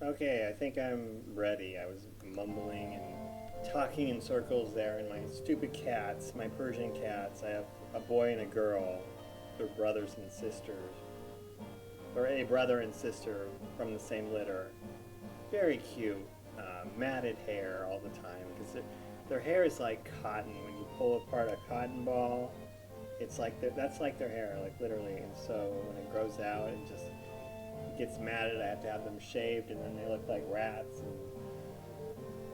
Okay, I think I'm ready. I was mumbling and talking in circles there, and my stupid cats, my Persian cats. I have a boy and a girl. They're brothers and sisters, or a brother and sister from the same litter. Very cute. Matted hair all the time because their hair is like cotton. When you pull apart a cotton ball, it's like that's like their hair, like literally. And so when it grows out and just gets matted, I have to have them shaved, and then they look like rats. And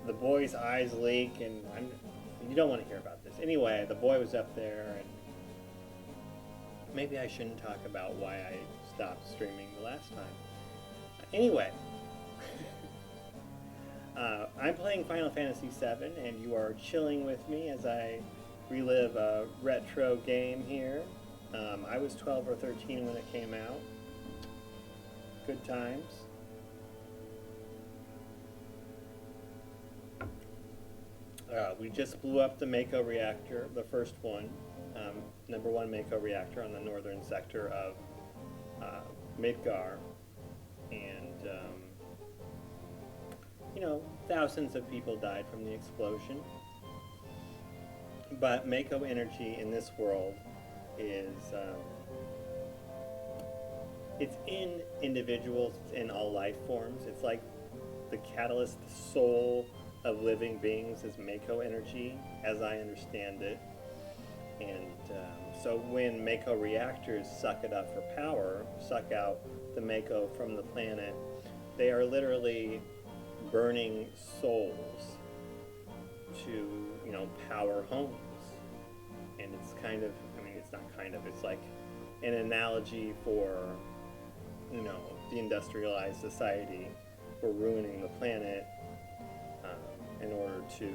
the boy's eyes leak, and you don't want to hear about this. Anyway, the boy was up there, and maybe I shouldn't talk about why I stopped streaming the last time. Anyway, I'm playing Final Fantasy VII, and you are chilling with me as I relive a retro game here. I was 12 or 13 when it came out. Good times. We just blew up the Mako reactor, the first one, number one Mako reactor on the northern sector of Midgar, and thousands of people died from the explosion. But Mako energy in this world is it's in individuals, it's in all life forms. It's like the catalyst, the soul of living beings is Mako energy, as I understand it. And so when Mako reactors suck it up for power, suck out the Mako from the planet, they are literally burning souls to, power homes. And it's kind of, it's not kind of, it's like an analogy for, the industrialized society for ruining the planet in order to,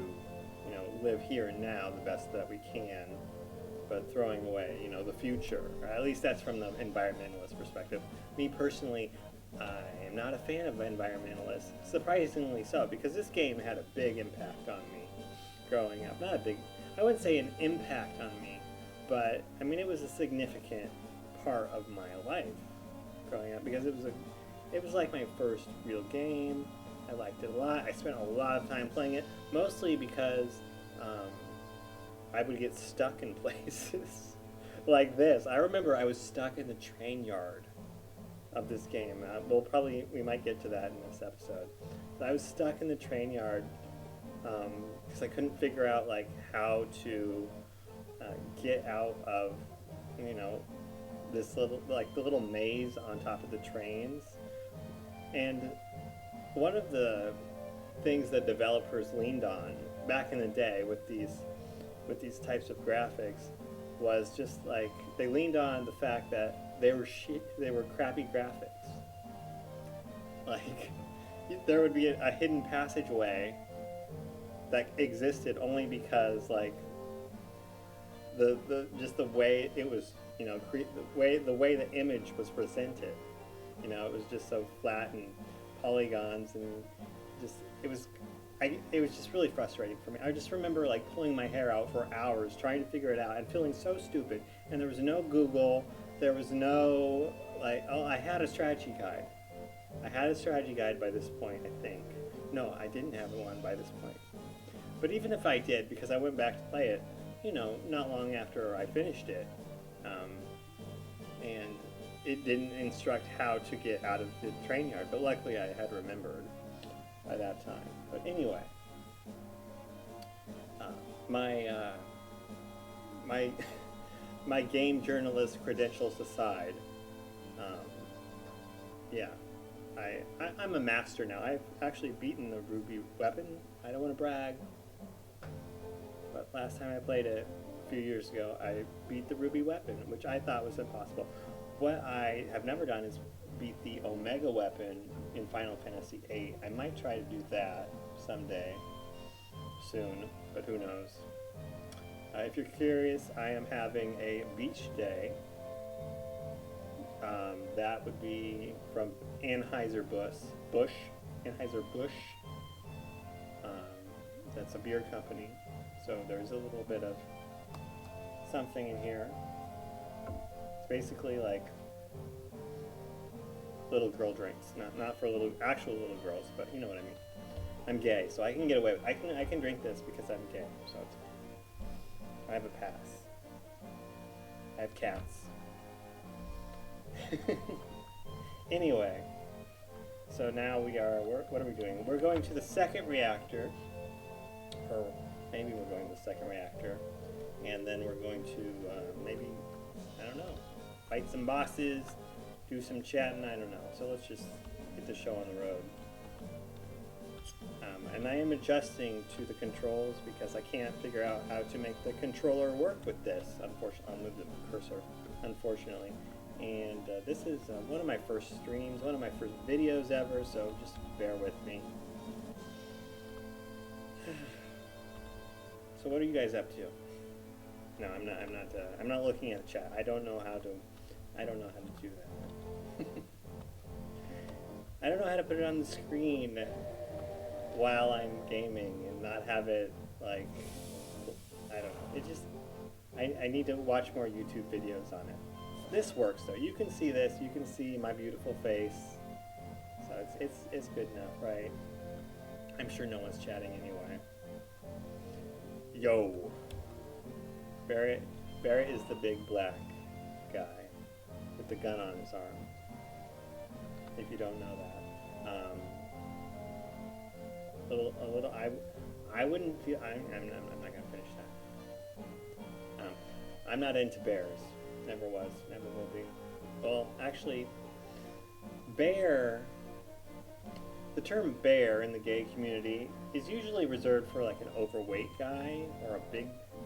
live here and now the best that we can, but throwing away, the future. Or at least that's from the environmentalist perspective. Me personally, I am not a fan of environmentalists, surprisingly so, because this game had a big impact on me growing up. Not a big, I wouldn't say an impact on me, but it was a significant part of my life growing up because it was like my first real game. I liked it a lot. I spent a lot of time playing it, mostly because I would get stuck in places like this. I remember I was stuck in the train yard of this game. We might get to that in this episode. But I was stuck in the train yard because I couldn't figure out how to get out of this the little maze on top of the trains. And one of the things that developers leaned on back in the day with these types of graphics was just they leaned on the fact that they were crappy graphics. There would be a hidden passageway that existed only because the way it was, the way the image was presented. It was just so flat and polygons, and it was just really frustrating for me. I just remember pulling my hair out for hours trying to figure it out and feeling so stupid. And there was no Google. There was no I had a strategy guide. I had a strategy guide by this point, I think. No, I didn't have one by this point. But even if I did, because I went back to play it, not long after I finished it, and it didn't instruct how to get out of the train yard, but luckily I had remembered by that time. But anyway, my my game journalist credentials aside, yeah, I'm a master now. I've actually beaten the Ruby weapon. I don't want to brag, but last time I played it a few years ago, I beat the Ruby weapon, which I thought was impossible. What I have never done is beat the Omega weapon in Final Fantasy VIII. I might try to do that someday, soon, but who knows. If you're curious, I am having a beach day. That would be from Anheuser-Busch. Anheuser-Busch. That's a beer company. So there's a little bit of something in here. It's basically little girl drinks. Not for actual little girls, but you know what I mean. I'm gay, so I can get away with I can drink this because I'm gay, so it's fine. I have a pass. I have cats. Anyway, so now what are we doing? We're going to the second reactor, or maybe we're going to the second reactor, and then we're going to maybe, I don't know, fight some bosses, do some chatting, I don't know. So let's just get the show on the road. And I am adjusting to the controls because I can't figure out how to make the controller work with this. Unfortunately, I'll move the cursor, unfortunately. And this is one of my first streams, one of my first videos ever, so just bear with me. So what are you guys up to? No, I'm not looking at the chat. I don't know how to do that. I don't know how to put it on the screen while I'm gaming and not have it like, I don't know. It just, I need to watch more YouTube videos on it. This works though. You can see this. You can see my beautiful face. So it's good enough, right? I'm sure no one's chatting anyway. Yo. Barrett is the big black guy with the gun on his arm. If you don't know that. I wouldn't feel, I'm not gonna finish that. I'm not into bears. Never was, never will be. Well, actually, bear, the term bear in the gay community is usually reserved for like an overweight guy or a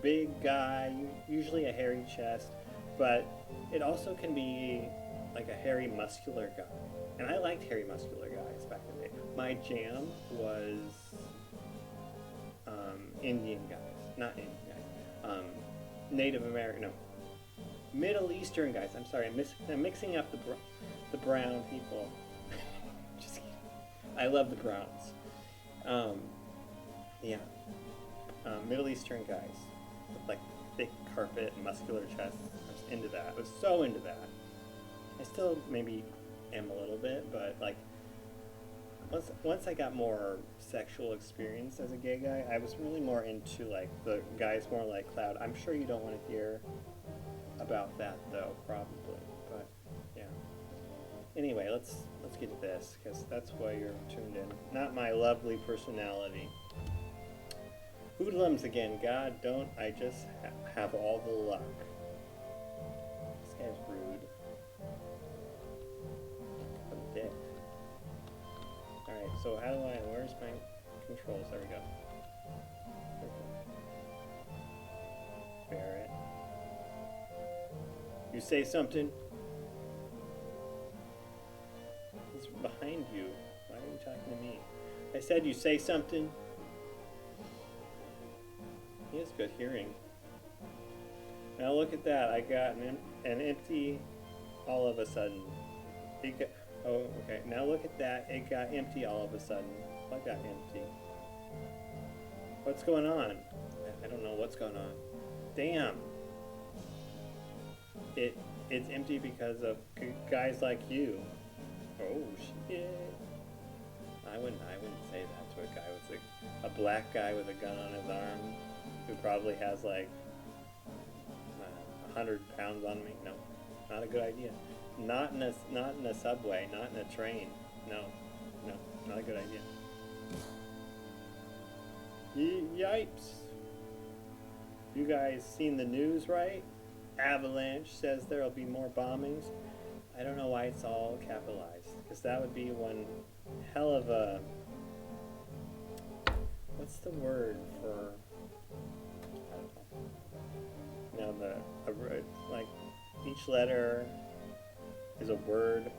big guy, usually a hairy chest, but it also can be like a hairy muscular guy. And I liked hairy muscular guys back in the day. My jam was Indian guys, not Indian guys, Native American, no, Middle Eastern guys. I'm sorry, I'm mixing up the brown people. Just kidding. I love the browns. Yeah, Middle Eastern guys with like thick carpet and muscular chests. I was into that. I was so into that. I still maybe am a little bit, but like once I got more sexual experience as a gay guy, I was really more into like the guys more like Cloud. I'm sure you don't want to hear about that though, probably, but yeah. Anyway, let's get to this because that's why you're tuned in. Not my lovely personality. Hoodlums again. God, don't I just have all the luck? This guy's rude. What a dick. Alright, so how do where's my controls? There we go. Barrett. You say something? He's behind you. Why are you talking to me? I said you say something. He has good hearing. Now look at that. I got an empty all of a sudden. Oh, okay. Now look at that. It got empty all of a sudden. What got empty? What's going on? I don't know what's going on. Damn. It's empty because of guys like you. Oh shit. I wouldn't say that to a guy with a black guy with a gun on his arm who probably has like 100 pounds on me. No, not a good idea. Not in a subway, not in a train. No, not a good idea. Yipes. You guys seen the news, right? Avalanche says there'll be more bombings. I don't know why it's all capitalized, because that would be one hell of a, what's the word for, I don't know. Like each letter is a word.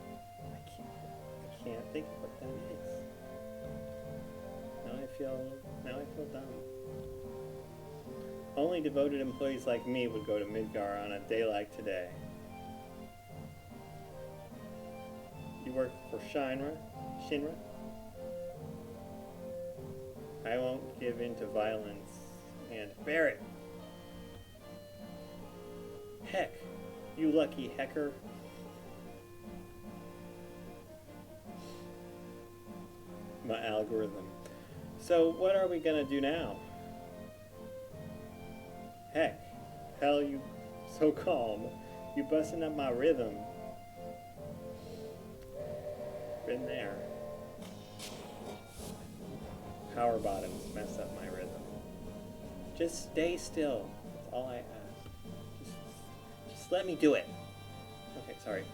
I can't think of what that is. Now I feel dumb. Only devoted employees like me would go to Midgar on a day like today. You work for Shinra? I won't give in to violence. And Barrett! Heck, you lucky hecker. My algorithm. So what are we gonna do now? Heck, hell, you so calm. You busting up my rhythm. Been there. Power bottoms mess up my rhythm. Just stay still. That's all I ask. Just let me do it. Okay, sorry.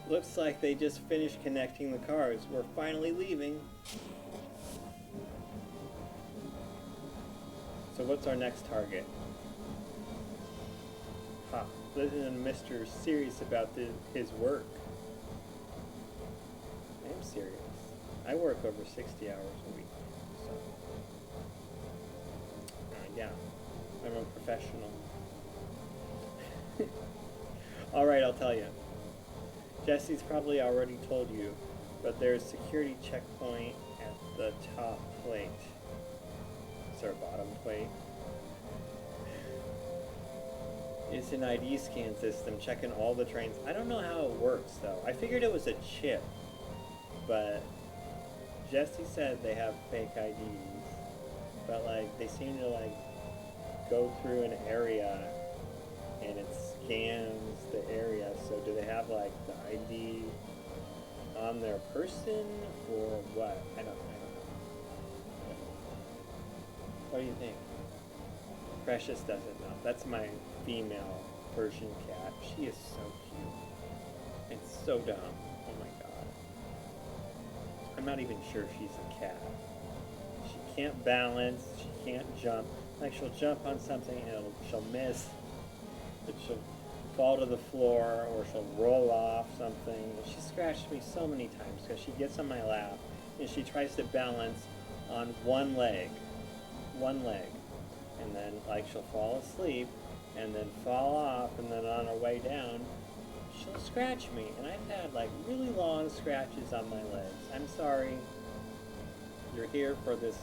Looks like they just finished connecting the cars. We're finally leaving. So what's our next target? Ha, listen to Mr. serious about his work. I am serious. I work over 60 hours a week, so yeah, I'm a professional. Alright, I'll tell you. Jesse's probably already told you, but there's a security checkpoint at the top plate. Is there a bottom plate? It's an ID scan system checking all the trains. I don't know how it works though. I figured it was a chip, but Jesse said they have fake IDs, but like they seem to like go through an area and it scans the area. So do they have like the ID on their person or what? I don't know. What do you think? Precious doesn't know. That's my female Persian cat. She is so cute and so dumb. Oh my god. I'm not even sure she's a cat. She can't balance. She can't jump. Like she'll jump on something and she'll miss. But she'll fall to the floor or she'll roll off something. She scratched me so many times because she gets on my lap and she tries to balance on one leg, and then like she'll fall asleep and then fall off, and then on her way down she'll scratch me, and I've had like really long scratches on my legs. I'm sorry. You're here for this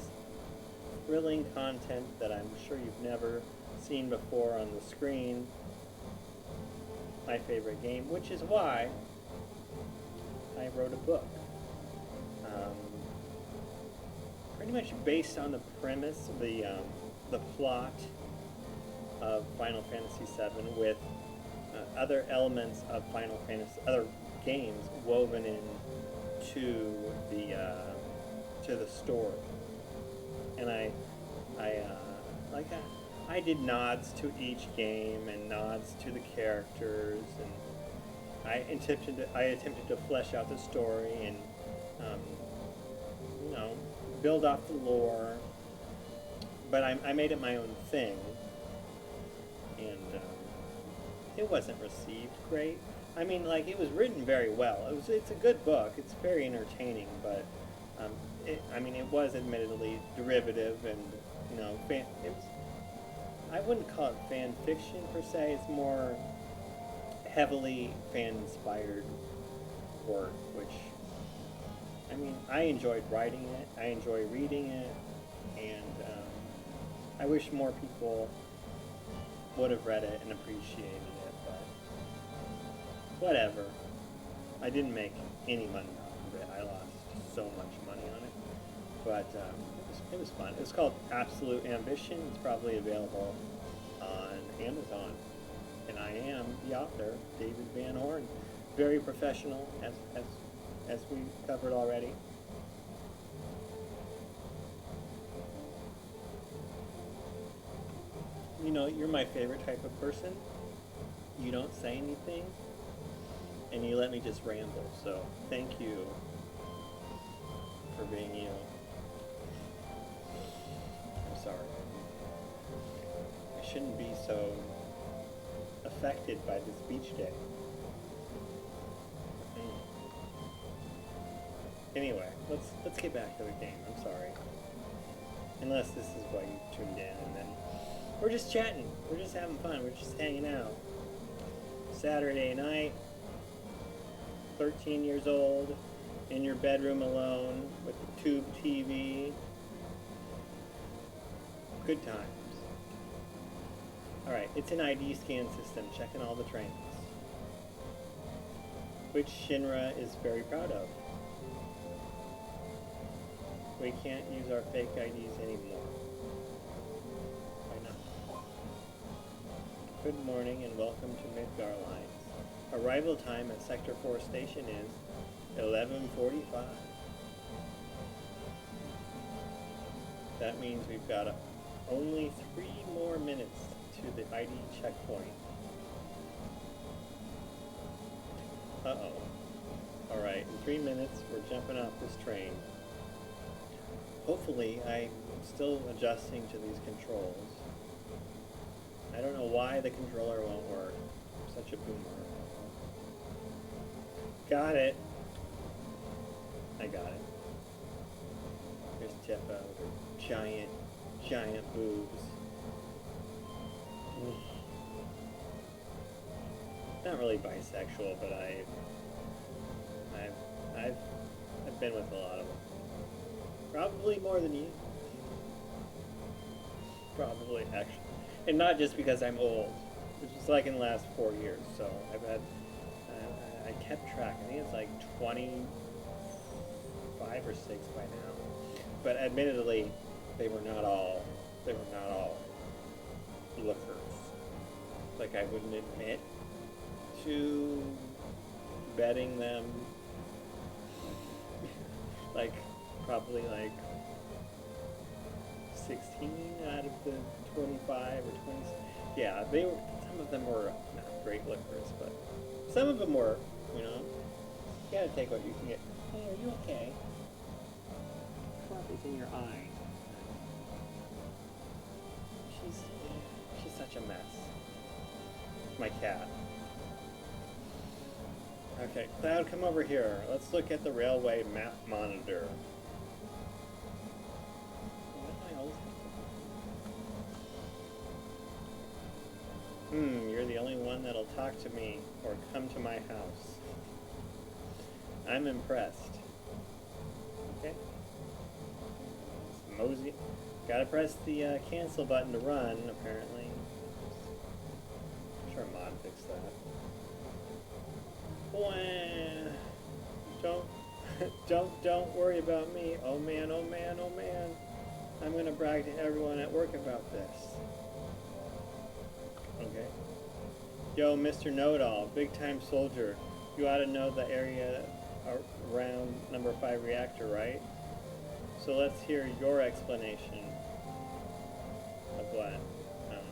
thrilling content that I'm sure you've never seen before on the screen. My favorite game, which is why I wrote a book. Pretty much based on the premise, the plot of Final Fantasy VII, with other elements of Final Fantasy, other games woven in to the story. And I did nods to each game and nods to the characters, and I attempted to flesh out the story and build off the lore, but I made it my own thing, and it wasn't received great. I mean, like, it was written very well. It's a good book. It's very entertaining, but it was admittedly derivative, and I wouldn't call it fan fiction per se. It's more heavily fan-inspired work, which, I enjoyed writing it, I enjoy reading it, and I wish more people would have read it and appreciated it, but whatever. I didn't make any money off of it. I lost so much money on it, but it was fun. It's called Absolute Ambition. It's probably available on Amazon, and I am the author, David Van Horn. Very professional, as we covered already. You're my favorite type of person. You don't say anything, and you let me just ramble. So thank you for being you. I'm sorry. I shouldn't be so affected by this beach day. Anyway, let's get back to the game. I'm sorry. Unless this is why you tuned in, and then we're just chatting. We're just having fun. We're just hanging out. Saturday night, 13 years old, in your bedroom alone with the tube TV. Good times. Alright, it's an ID scan system checking all the trains, which Shinra is very proud of. We can't use our fake IDs anymore. Why not? Good morning and welcome to Midgar Lines. Arrival time at Sector 4 station is 11:45. That means we've got only 3 more minutes to the ID checkpoint. Uh-oh. Alright, in 3 minutes we're jumping off this train. Hopefully I'm still adjusting to these controls. I don't know why the controller won't work. I'm such a boomer. Got it. I got it. There's Jeppo. Giant boobs. Not really bisexual, but I've been with a lot of them. Probably more than you. Probably, actually. And not just because I'm old. It's just like in the last 4 years. So I've had, I kept track. I think it's like 25 or 6 by now. But admittedly, they were not all lookers. Like I wouldn't admit to betting them. Like probably like 16 out of the 25 or 20. Yeah, some of them were not great lookers, but some of them were, you know. You gotta take what you can get. Hey, are you okay? Coffee's in your eye. She's such a mess. My cat. Okay, Cloud, come over here. Let's look at the railway map monitor. You're the only one that'll talk to me or come to my house. I'm impressed. Okay. It's mosey. Gotta press the cancel button to run, apparently. I'm sure Mod fixed that. Don't worry about me. Oh man, oh man, oh man. I'm gonna brag to everyone at work about this. Okay. Yo, Mr. Know-It-All, big-time soldier. You ought to know the area around number 5 reactor, right? So let's hear your explanation of what? I don't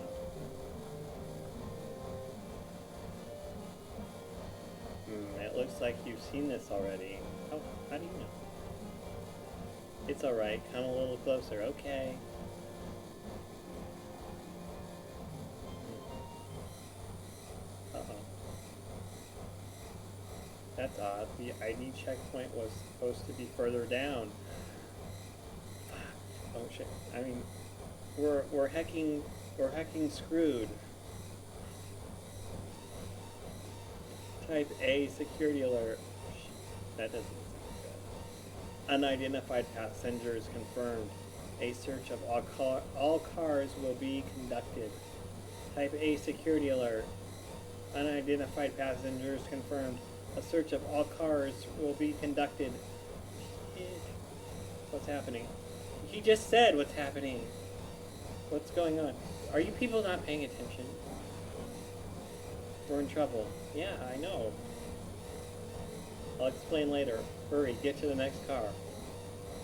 know. It looks like you've seen this already. Oh, how do you know? It's alright, come a little closer, okay. That's odd. The ID checkpoint was supposed to be further down. Oh shit. I mean, we're hecking screwed. Type A security alert. That doesn't sound good. Unidentified passengers confirmed. A search of all cars will be conducted. Type A security alert. Unidentified passengers confirmed. A search of all cars will be conducted. What's happening? He just said what's happening. What's going on? Are you people not paying attention? We're in trouble. Yeah, I know. I'll explain later. Hurry, get to the next car.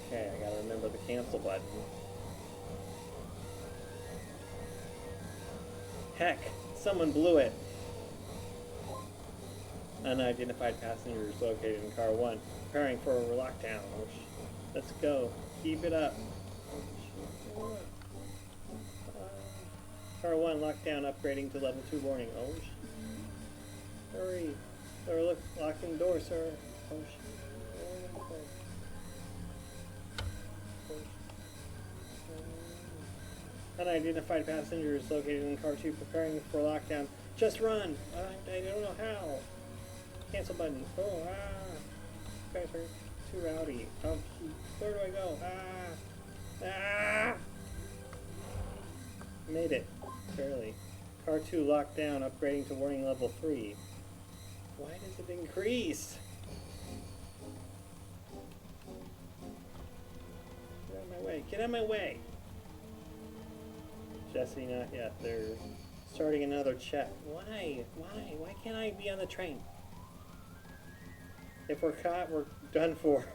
Okay, I gotta remember the cancel button. Heck, someone blew it. Unidentified passengers located in car 1, preparing for a lockdown. Let's go. Keep it up. Car 1 lockdown, upgrading to level 2 warning. Oh shit. Hurry. They're locking the door, sir. Oh shit. Unidentified passengers located in car 2, preparing for lockdown. Just run. I don't know how. Cancel button. Oh, You guys are too rowdy. Oh, where do I go? Made it. Barely. Car 2 locked down, upgrading to warning level 3. Why does it increase? Get out of my way. Jesse, not yet. They're starting another check. Why? Why? Why can't I be on the train? If we're caught, we're done for.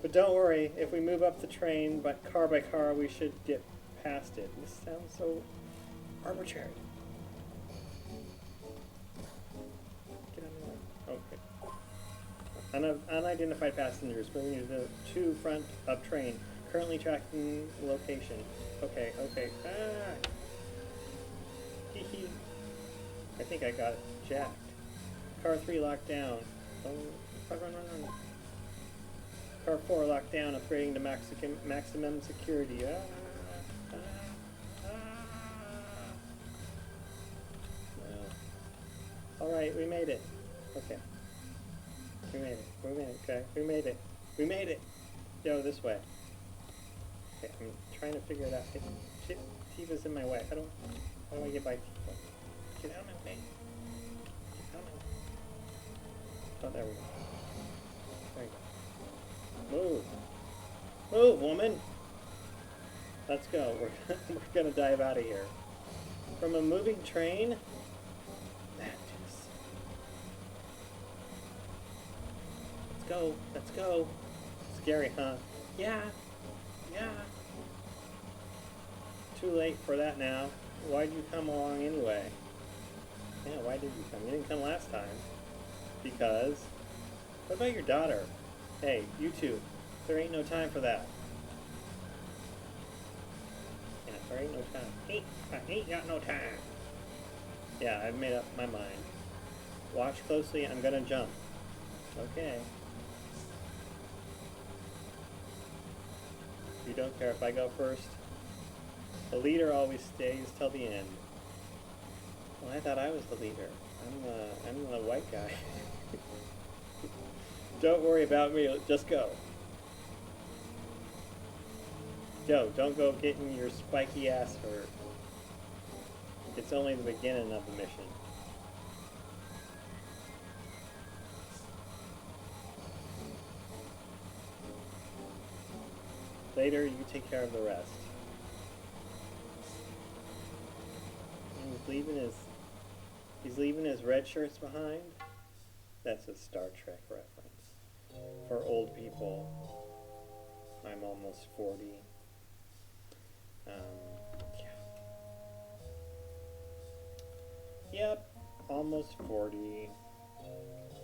But don't worry, if we move up the train by car, we should get past it. This sounds so arbitrary. Get on the way. Okay. Unidentified passengers moving to front of train. Currently tracking location. Okay, okay. Ah! Hee hee. I think I got jacked. Car 3 locked down. Oh, run, run, run. Car 4 locked down, upgrading to maximum security. Alright, we made it. Okay. We made it. We made it, okay. We made it. We made it! Yo, this way. Okay, I'm trying to figure it out. Shit, Tifa's in my way. How do I get by Tifa? Get out of my way. Get out of my way. Oh, there we go. There you go. Move. Move, woman. Let's go. We're gonna dive out of here. From a moving train? Madness. Let's go. Let's go. Scary, huh? Yeah. Yeah. Too late for that now. Why'd you come along anyway? Yeah, why did you come? You didn't come last time. Because... What about your daughter? Hey, you two. There ain't no time for that. Yeah, there ain't no time. I ain't got no time. Yeah, I've made up my mind. Watch closely, I'm gonna jump. Okay. You don't care if I go first? The leader always stays till the end. Well, I thought I was the leader. I'm the white guy. Don't worry about me, just go. Joe, don't go getting your spiky ass hurt. It's only the beginning of the mission. Later, you take care of the rest. He's leaving his red shirts behind. That's a Star Trek reference. For old people, I'm almost 40. Yeah. Yep, almost 40.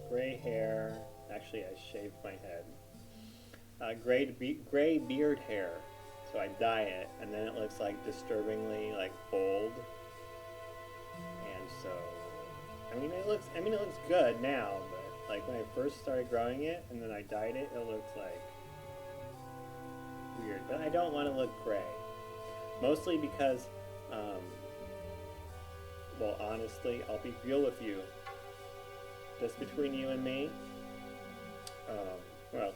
Gray hair. Actually, I shaved my head. Gray beard hair. So I dye it, and then it looks like disturbingly like old. And so, I mean, it looks good now, but like when I first started growing it, and then I dyed it, it looks like weird. But I don't want to look gray. Mostly because, well, honestly, I'll be real with you. Just between you and me, well,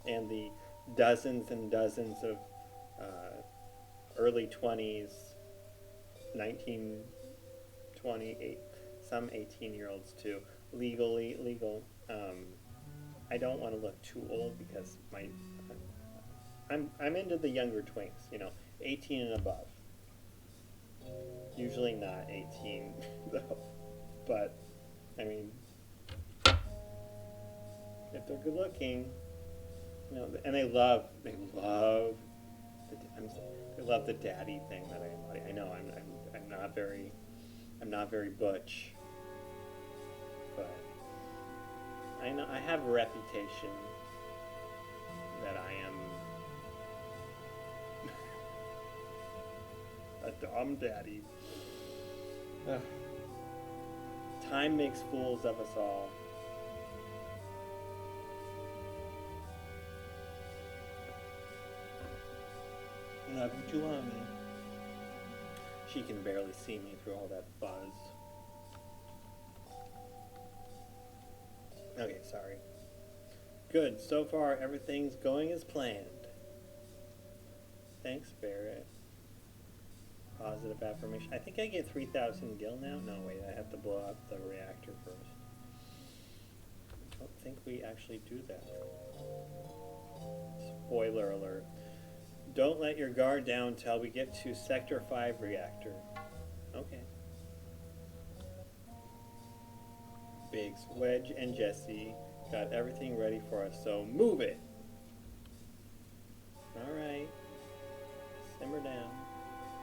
and the dozens and dozens of early 20s, 19, 28, some 18-year-olds too, legal. I don't want to look too old because I'm into the younger twinks, 18 and above. Usually not 18 though, but I mean, if they're good looking, and they love the daddy thing that I embody. I know I'm not very butch, but I know I have a reputation that I am a dumb daddy. Ugh. Time makes fools of us all. Love you, Jelani. She can barely see me through all that buzz. Okay, sorry. Good, so far everything's going as planned. Thanks, Barrett. Positive affirmation. I think I get 3,000 gil now. No, wait, I have to blow up the reactor first. I don't think we actually do that. Spoiler alert. Don't let your guard down till we get to Sector 5 reactor. Okay. Biggs, Wedge, and Jesse got everything ready for us, so move it! Alright. Simmer down.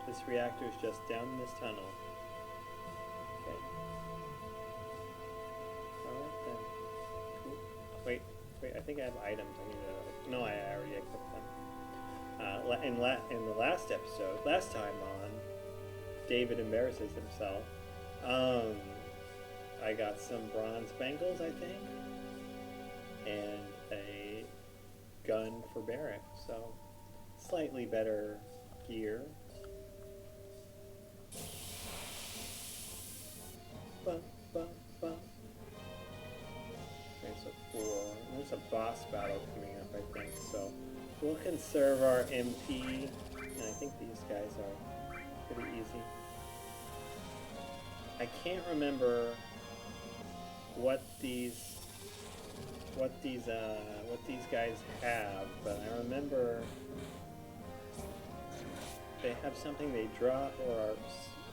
This reactor is just down in this tunnel. Okay. Alright then. Cool. Wait, I think I have items I need to... No, I already equipped them. In the last episode, last time on, David embarrasses himself. I got some bronze bangles, I think, and a gun for Barrack, so slightly better gear. There's a boss battle coming up, I think, so we'll conserve our MP, and I think these guys are pretty easy. I can't remember what these guys have, but I remember they have something they drop or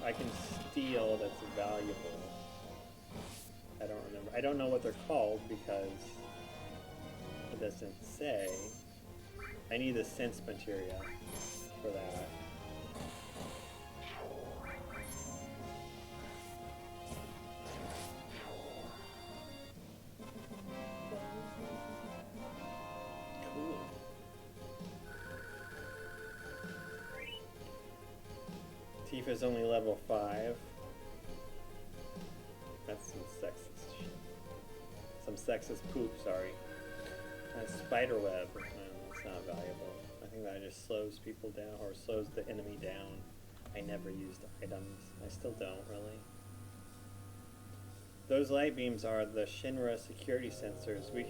I can steal that's valuable. I don't remember. I don't know what they're called because it doesn't say. I need the sense materia for that. Cool. Tifa's only level 5. That's some sexist shit. Some sexist poop, sorry. Spider web. It's not valuable. I think that just slows people down, or slows the enemy down. I never used items. I still don't, really. Those light beams are the Shinra security sensors. We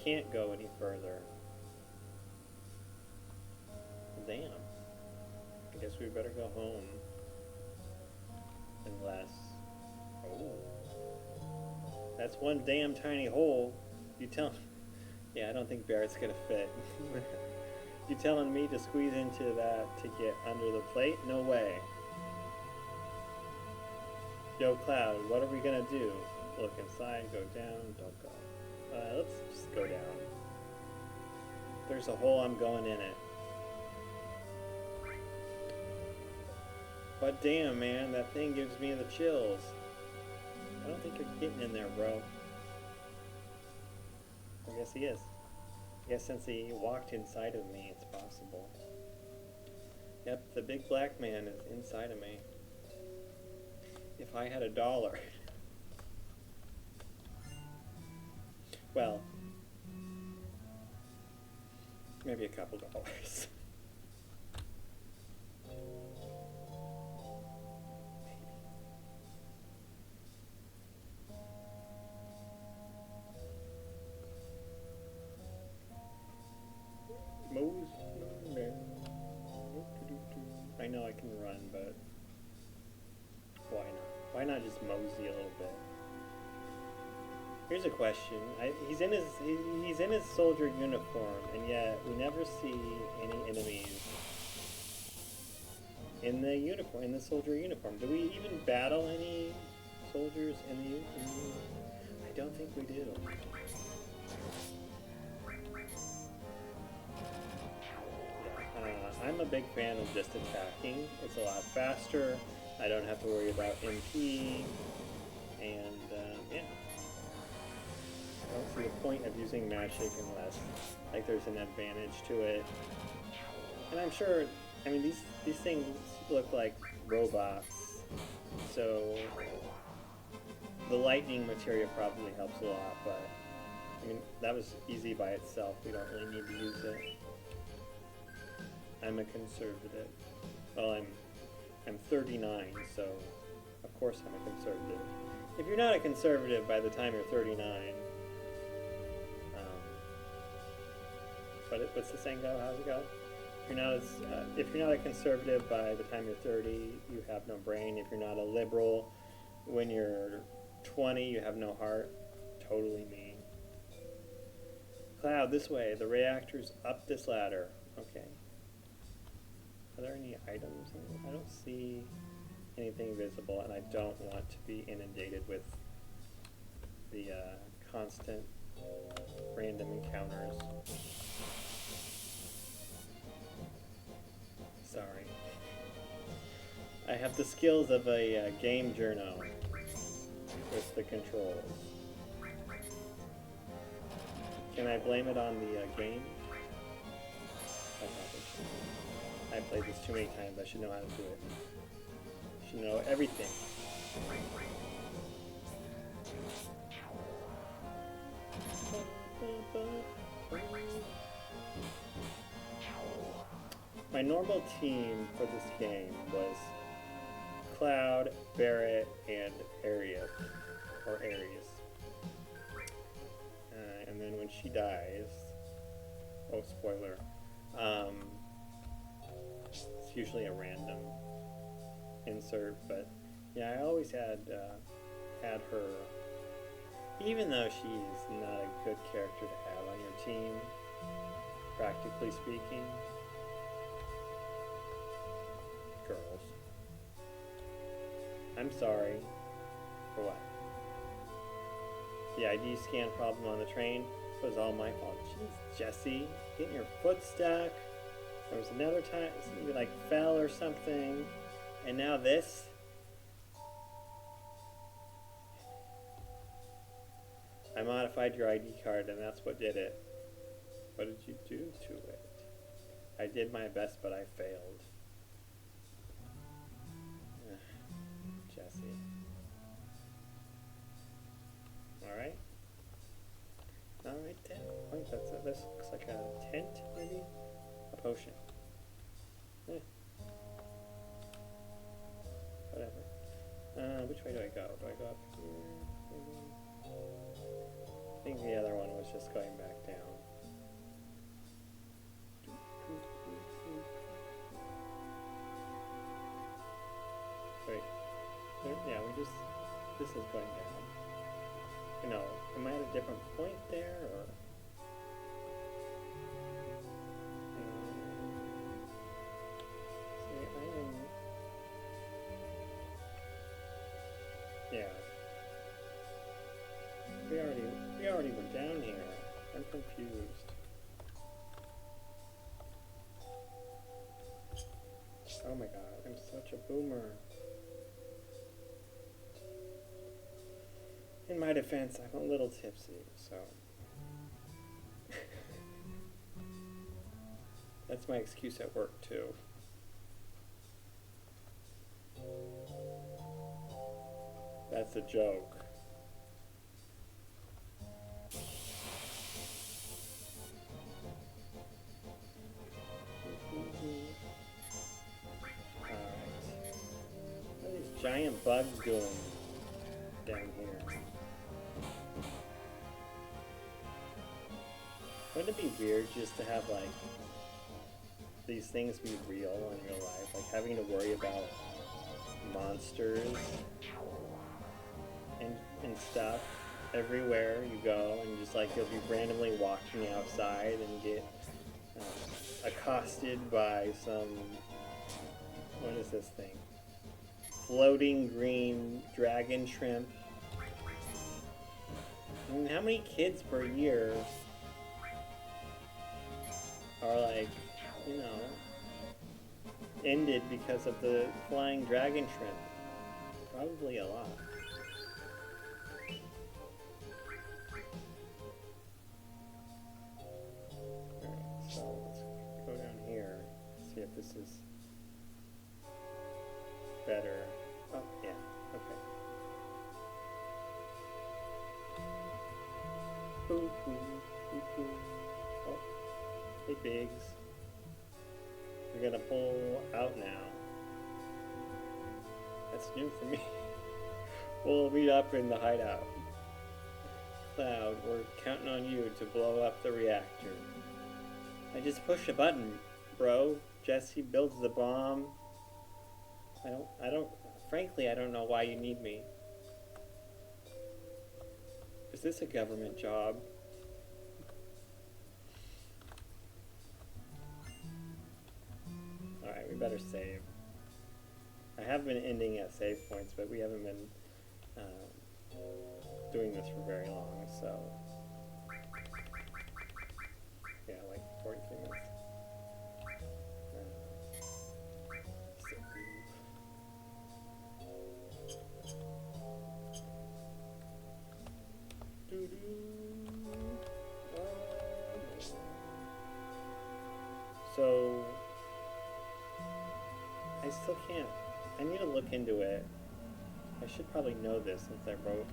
can't go any further. Damn. I guess we better go home. Unless... Oh. That's one damn tiny hole. You tell... Yeah, I don't think Barrett's gonna fit. You telling me to squeeze into that to get under the plate? No way. Yo, Cloud, what are we gonna do? Look inside, go down, don't go. Let's just go down. If there's a hole, I'm going in it. But damn, man, that thing gives me the chills. I don't think you're getting in there, bro. I guess he is. I guess since he walked inside of me, it's possible. Yep, the big black man is inside of me. If I had $1. Well, maybe a couple dollars. I know I can run, but why not? Why not just mosey a little bit? Here's a question. He's in his soldier uniform, and yet we never see any enemies in the soldier uniform. Do we even battle any soldiers in the I don't think we do. I'm a big fan of just attacking. It's a lot faster. I don't have to worry about MP. And, yeah. I don't see the point of using magic unless, like, there's an advantage to it. And I'm sure, I mean, these things look like robots. So, the lightning materia probably helps a lot, but, I mean, that was easy by itself. We don't really need to use it. I'm a conservative. Well, I'm 39, so of course I'm a conservative. If you're not a conservative by the time you're 39, what's the saying go? How's it go? If you're not a conservative by the time you're 30, you have no brain. If you're not a liberal when you're 20, you have no heart. Totally me. Cloud, this way. The reactor's up this ladder. Okay. Are there any items? I don't see anything visible, and I don't want to be inundated with the constant random encounters. Sorry. I have the skills of a game journo with the controls. Can I blame it on the game? I probably should. I played this too many times. I should know how to do it. I should know everything. My normal team for this game was Cloud, Barrett, and Arius, or Aries. And then when she dies, oh spoiler, it's usually a random insert, but yeah, I always had her, even though she's not a good character to have on your team, practically speaking. Girls. I'm sorry. For what? The ID scan problem on the train was all my fault. Jeez, Jesse, getting your foot stuck. There was another time you like fell or something, and now this. I modified your ID card, and that's what did it. What did you do to it? I did my best, but I failed. Jesse. Alright. Alright then. Wait, this looks like a tent, maybe? A potion. Whatever. Which way do I go? Do I go up here? Maybe? I think the other one was just going back down. Wait. Yeah, this is going down. You know, am I at a different point there, or? See, I am. Yeah. We already were down here. I'm confused. Oh my god, I'm such a boomer. In my defense, I'm a little tipsy, so that's my excuse at work too. That's a joke. What are these giant bugs doing down here? Wouldn't it be weird just to have, like, these things be real in real life? Like, having to worry about monsters and stuff everywhere you go, and just, like, you'll be randomly walking outside and get accosted by some, what is this thing? Floating green dragon shrimp. I mean, how many kids per year are, like, you know, ended because of the flying dragon shrimp? Probably a lot. Alright, so let's go down here, see if this is better. Oh, yeah, okay. Boo hoo, boo hoo. Oh. Hey, Biggs. We're gonna pull out now. That's new for me. We'll meet up in the hideout. Cloud, we're counting on you to blow up the reactor. I just push a button, bro. Jesse builds the bomb. Frankly, I don't know why you need me. Is this a government job? Alright, we better another save. I have been ending at save points, but we haven't been doing this for very long, so yeah, like 43 minutes. So I still can't. I need to look into it. I should probably know this since I wrote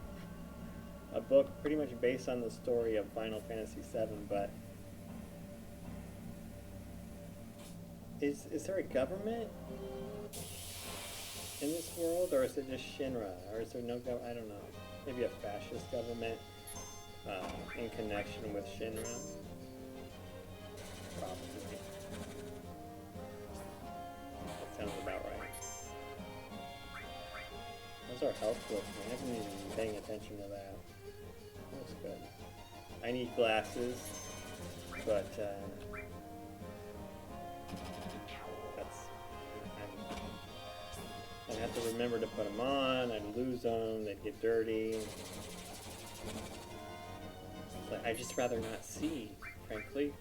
a book pretty much based on the story of Final Fantasy VII, but is there a government in this world, or is it just Shinra, or is there no government? I don't know. Maybe a fascist government in connection with Shinra? Probably. That sounds about right. How's our health looking? I haven't even been paying attention to that. Looks good. I need glasses, but I'd have to remember to put them on. I'd lose them. They'd get dirty. But I'd just rather not see, frankly.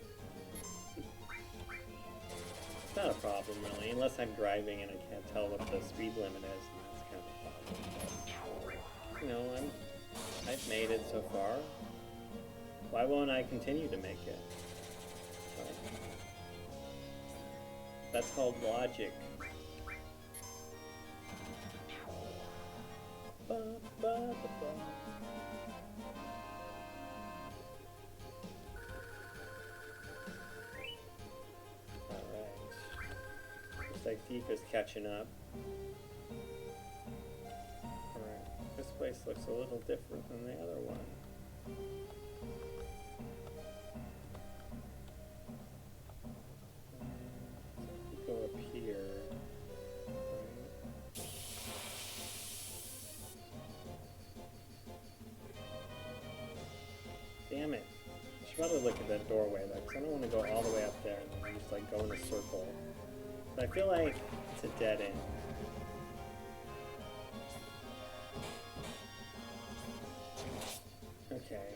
It's not a problem, really, unless I'm driving and I can't tell what the speed limit is. And that's kind of a problem. But, you know, I've made it so far. Why won't I continue to make it? That's called logic. Alright. Looks like Thief is catching up. Alright. This place looks a little different than the other one. Go up here. Damn it. I should probably look at that doorway though, because I don't want to go all the way up there and then just like go in a circle. But I feel like it's a dead end. Okay.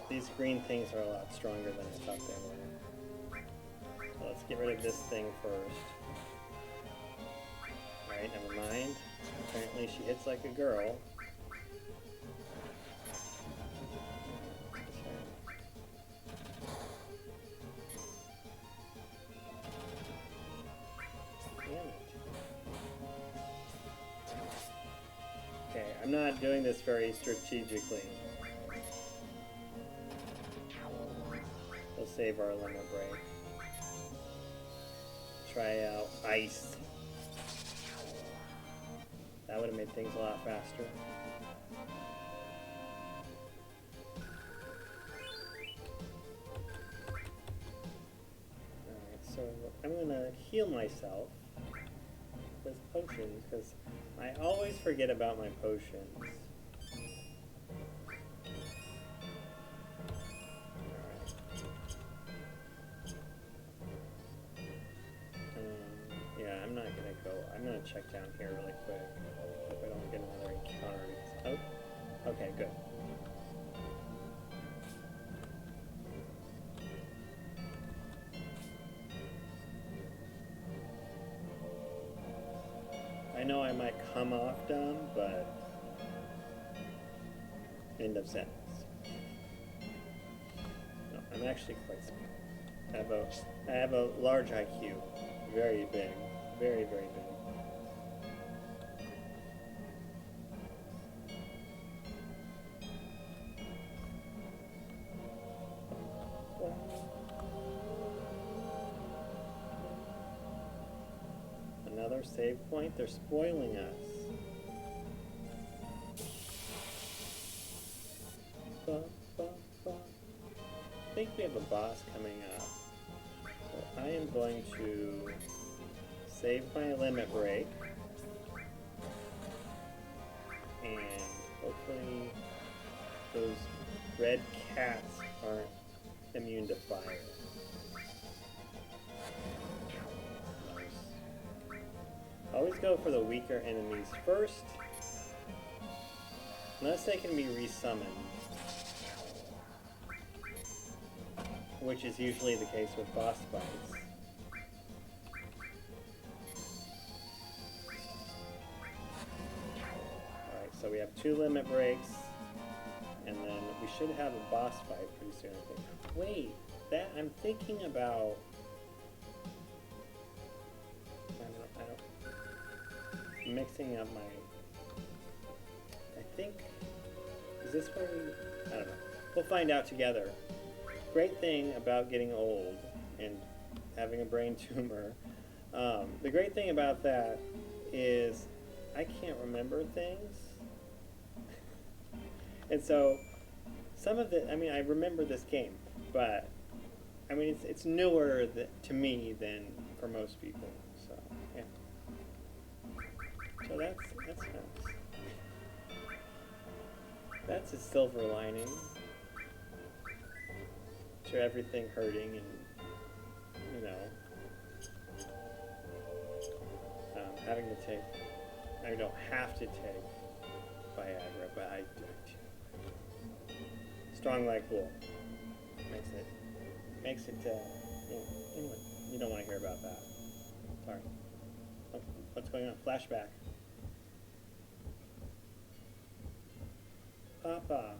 These green things are a lot stronger than I thought they were. So let's get rid of this thing first. Alright, never mind. Apparently she hits like a girl. I'm not doing this very strategically. We'll save our limit break. Try out ice. That would have made things a lot faster. Alright, so I'm gonna heal myself with potions, because I always forget about my potions. Alright. Yeah, I'm not gonna go. I'm gonna check down here really quick. Hope I don't get another encounter. Oh, okay, good. I know I might come off dumb, but end of sentence. No, I'm actually quite smart. I have a large IQ, very big, very, very big. Another save point? They're spoiling us. I think we have a boss coming up. So I am going to save my limit break. And hopefully those red cats aren't immune to fire. always go for the weaker enemies first, unless they can be resummoned, which is usually the case with boss fights. Alright, so we have 2 limit breaks, and then we should have a boss fight pretty soon, I think. Wait, that I'm thinking about... I don't... mixing up my... I think... Is this where we... I don't know. We'll find out together. Great thing about getting old and having a brain tumor, the great thing about that is I can't remember things. And so some of the, I mean, I remember this game, but I mean, it's newer to me than for most people. So yeah. So that's nice. That's a silver lining to everything hurting, and you know, having to take. I don't have to take Viagra, but I do. Strong like wool makes it. Yeah. Anyway, you don't want to hear about that. Sorry. Oh, what's going on? Flashback. Papa.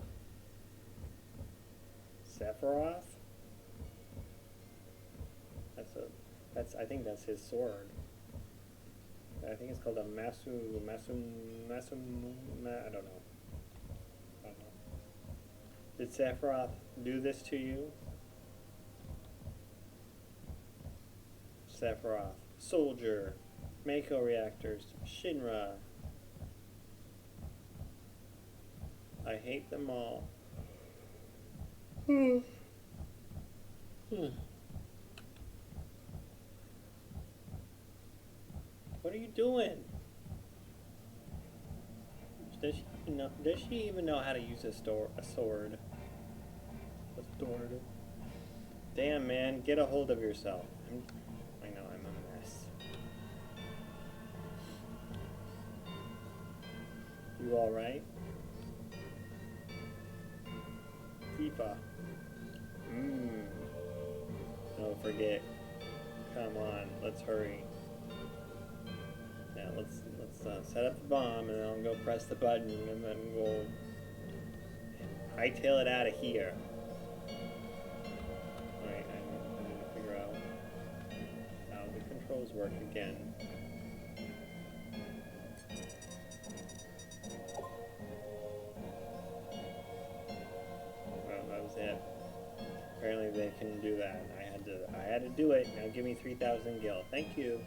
Sephiroth? I think that's his sword. I think it's called a I don't know. Did Sephiroth do this to you? Sephiroth. Soldier. Mako reactors. Shinra. I hate them all. What are you doing? Does she even know how to use a sword? Damn, man, get a hold of yourself. I know I'm a mess. You all right? Tifa. Don't forget. Come on, let's hurry. Yeah, let's set up the bomb, and then I'll go press the button, and then we'll hightail it out of here. Alright, I need to figure out how the controls work again. Well, that was it. Apparently they can do that. I had to do it. Now give me 3,000 gil. Thank you.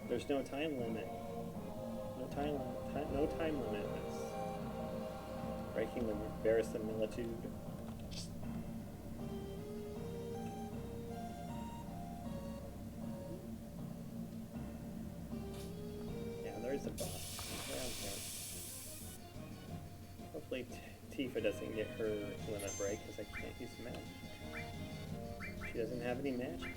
There's no time limit. No time limit. It's breaking the verisimilitude. Yeah, there's a boss. Okay. Hopefully Tifa doesn't get her limit break, because I can't use magic. She doesn't have any magic.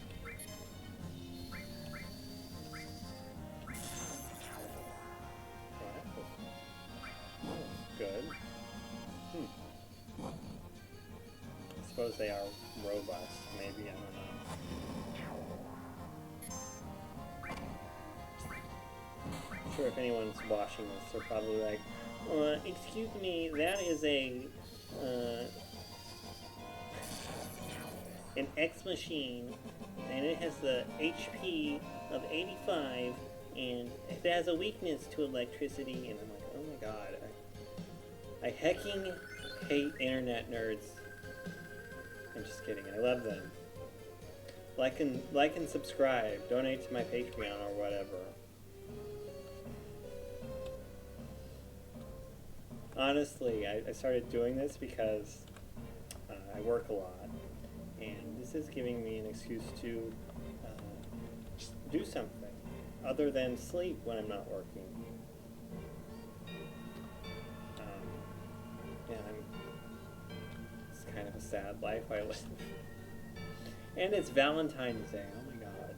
Good. I suppose they are robust, maybe, I don't know. I'm sure if anyone's watching this, they're probably like, excuse me, that is an X machine, and it has the HP of 85, and it has a weakness to electricity, and I'm like, oh my god. I hecking hate internet nerds. I'm just kidding. I love them. Like and subscribe. Donate to my Patreon or whatever. Honestly, I started doing this because I work a lot, and this is giving me an excuse to do something other than sleep when I'm not working. Yeah, it's kind of a sad life I live. And it's Valentine's Day, oh my god.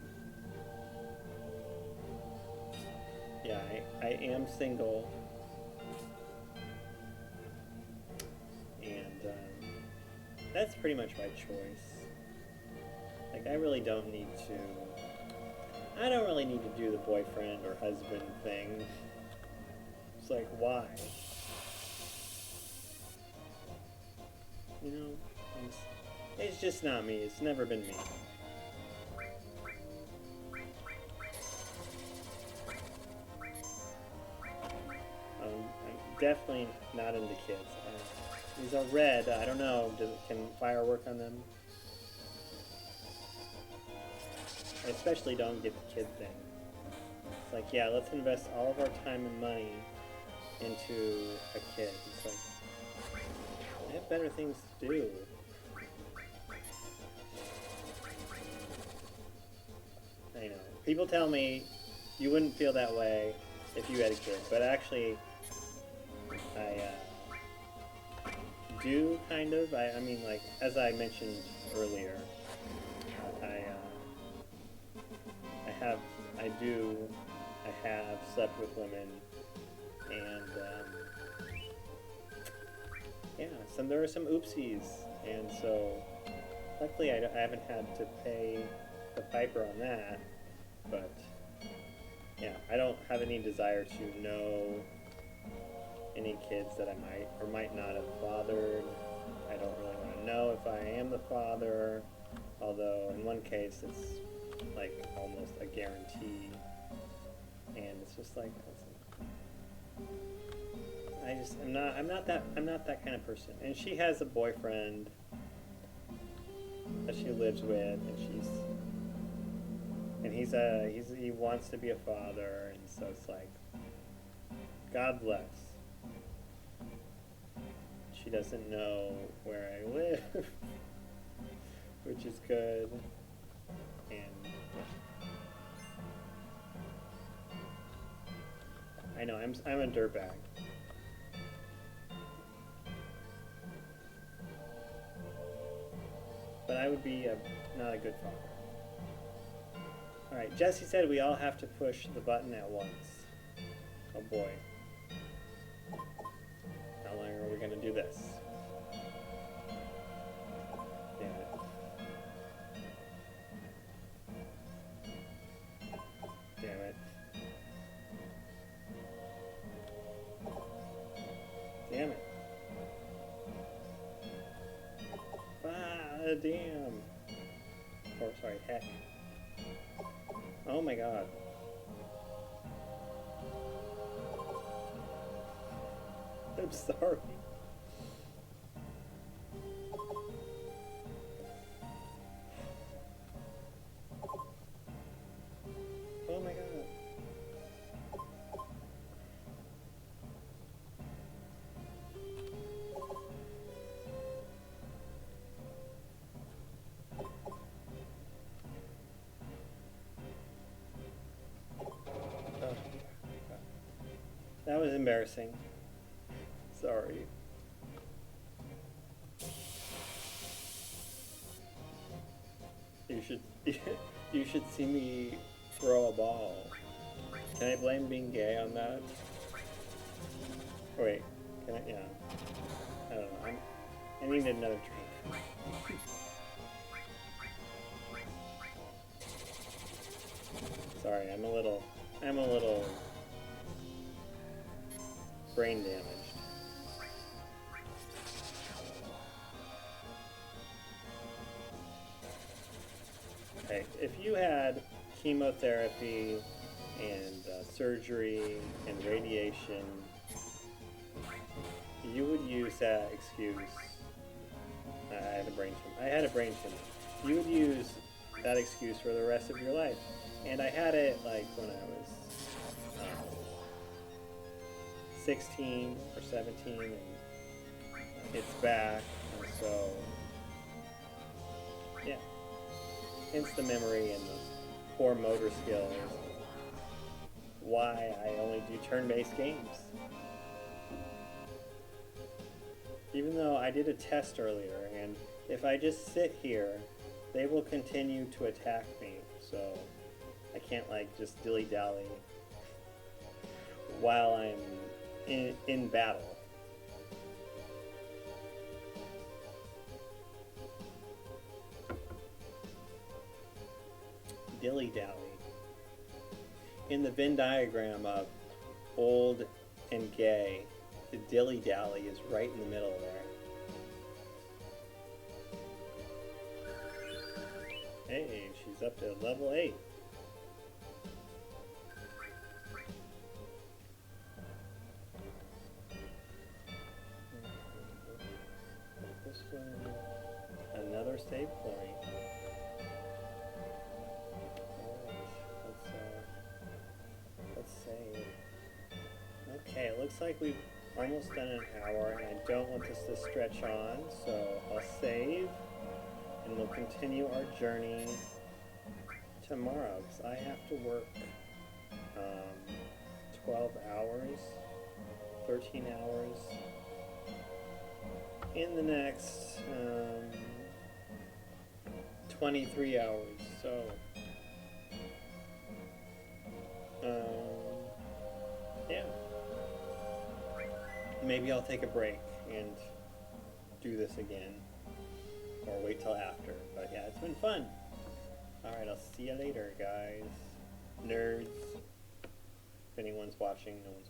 Yeah, I am single, and that's pretty much my choice. Like, I really don't need to. I don't really need to do the boyfriend or husband thing. It's like, why? You know, it's just not me. It's never been me. I'm definitely not into kids. These are red. I don't know. Can fire work on them? I especially don't get the kid thing. It's like, yeah, let's invest all of our time and money into a kid. It's like, I have better things to do. I know. People tell me you wouldn't feel that way if you had a kid, but actually, I do kind of. I mean, like, as I mentioned earlier, I I have slept with women, and yeah, there are some oopsies, and so luckily I haven't had to pay the piper on that, but yeah, I don't have any desire to know any kids that I might or might not have fathered. I don't really want to know if I am the father, although in one case it's like almost a guarantee, and it's just like I'm not that kind of person. And she has a boyfriend that she lives with, and he wants to be a father, and so it's like, God bless. She doesn't know where I live, which is good. And I know I'm a dirtbag. But I would be not a good father. Alright, Jesse said we all have to push the button at once. Oh boy. How long are we going to do this? Damn it. Damn it. Damn it. Ah, damn. Or, sorry, heck. Oh my god. I'm sorry. Oh my god. Oh. That was embarrassing. Sorry. You should you should see me throw a ball. Can I blame being gay on that? Wait, can I? Yeah. I don't know. I need another drink. Sorry, I'm a little brain damaged. Okay, if you had chemotherapy and surgery and radiation, you would use that excuse. I had a brain tumor. You would use that excuse for the rest of your life. And I had it like when I was 16 or 17, and it's back, and so yeah. Hence the memory and the poor motor skills. Why I only do turn-based games. Even though I did a test earlier, and if I just sit here, they will continue to attack me, so I can't like just dilly-dally. while I'm in battle. Dilly-dally. In the Venn diagram of old and gay, the dilly-dally is right in the middle there. Hey, she's up to level 8. This one, another save point. Let's save. Okay, it looks like we've almost done an hour, and I don't want this to stretch on, so I'll save, and we'll continue our journey tomorrow, because I have to work 12 hours, 13 hours in the next 23 hours, so yeah, maybe I'll take a break and do this again, or wait till after, but yeah, it's been fun. Alright, I'll see you later, guys. Nerds. If anyone's watching, no one's